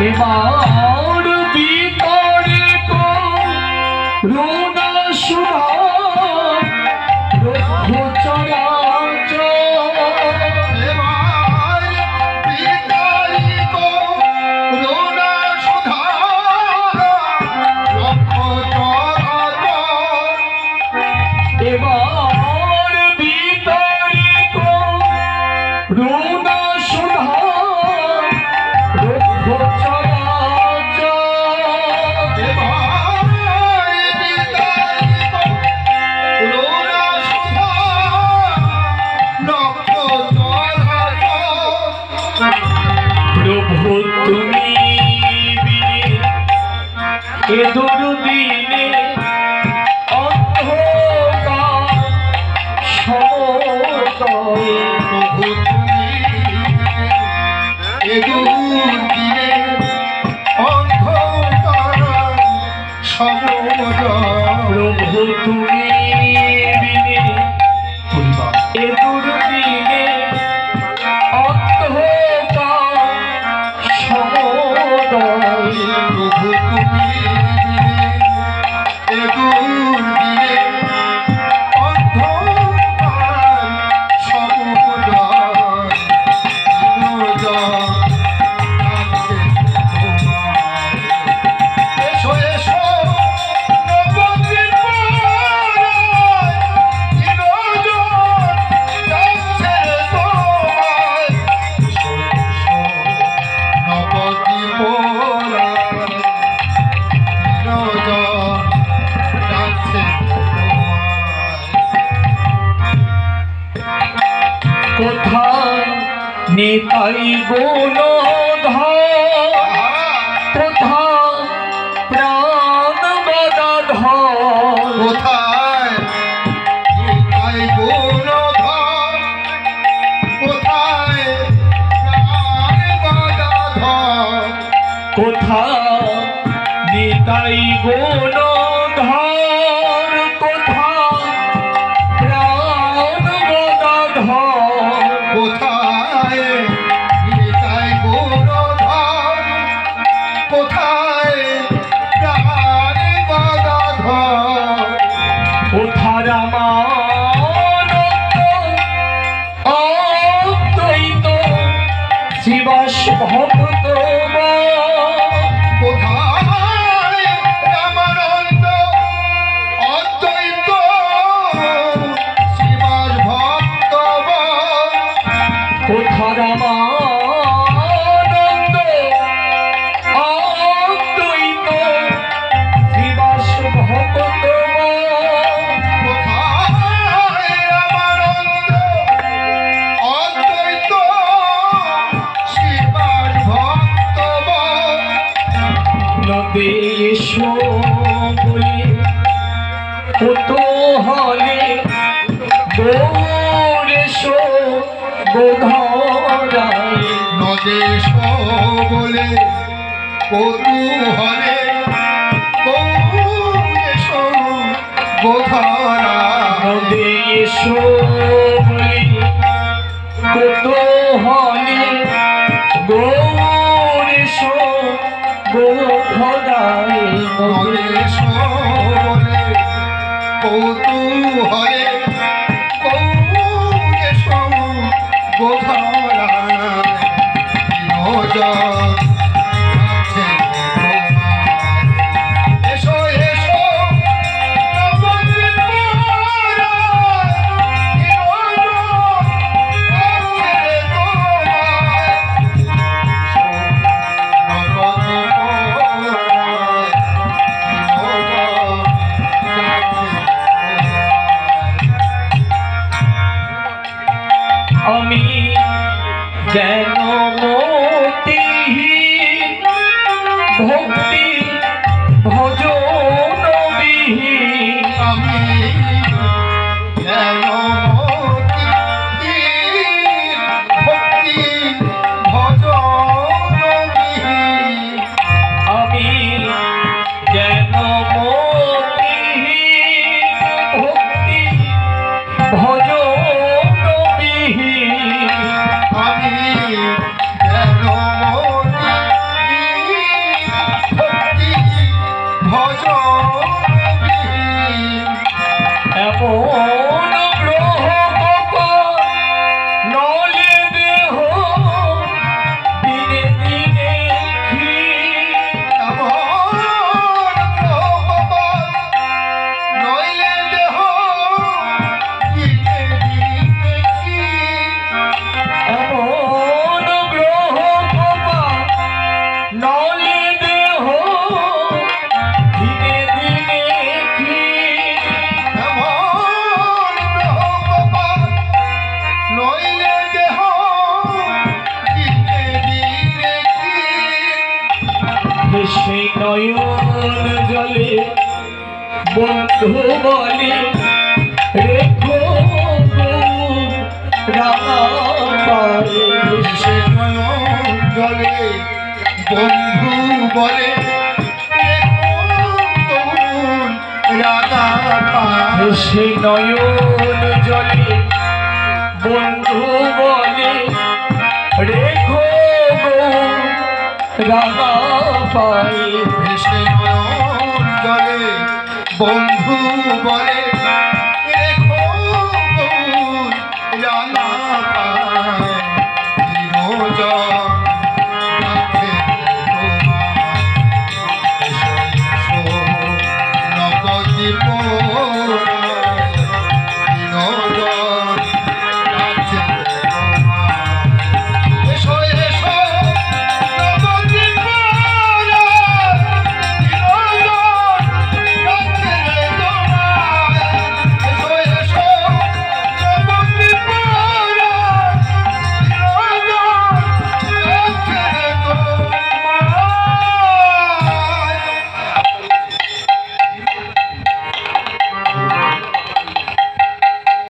এবার ভিতরে করুণা সুধা রঘু চরাচর এবার ভিতরে করুণা সুধা রঘু চরাচর এবার ভিতরে করুণা সুধা রঘু প্রভু তুমি এ দুর্দিনে অন্ধকার সমতলে প্রভু তুমি এ দুর্দিনে অন্ধকার সমতলে প্রভু তুমি এ দুর্দিনে অন্ধকার সমতলে প্রভু তুমি এ দুর্দিনে অন্ধকার সমতলে এসো এসো নবদ্বীপ কোথায় নিতাই গুণধর কোথায় প্রাণ গদাধর কোথায় নিতাই গুণধর কোথায় প্রাণ গদাধর কোথায় নিতাই গুণধর কোথায় প্রাণ গদাধর কোথায় নিতাই গুণধর কোথায় প্রাণ গদাধর কোথায় রামানন্দ অদ্বৈত শিবাস ভক্ত কোথায় রামানন্দ অদ্বৈত শিবাস ভক্ত কোথায় রামানন্দ অদ্বৈত শিবাস ভক্ত কোথায় রামানন্দ অদ্বৈত শিবাস ভক্ত নদে এসো বলে কৌতূহলে দৌড়েশো গোধরায় নদেশ বলে কৌতূহলে কৌদেশ গোধরা নদে এসো বলে কৌতূহলে দৌড়েশো গোধরায় নদে নদেশ বলে কৌতূহলে কৌদেশ গোধরা এসো এসো নবদ্বীপ আমি জ্ঞানমতি ভক্তি ভজন বিহীন আমি ভক্তি ভজন আমি জ্ঞানমতি ভক্তি ভজন বিহীন আমি ভেসে নয়ন জলে বন্ধু বলে রেখো রাঙা পায়ে। সে নয়ন জলে বন্ধু বলে রাধা পায়। ভেসে নয়ন জলে বন্ধু বলে রেখো রাঙা পায়ে। সে নয়ন জলে বন্ধু বলে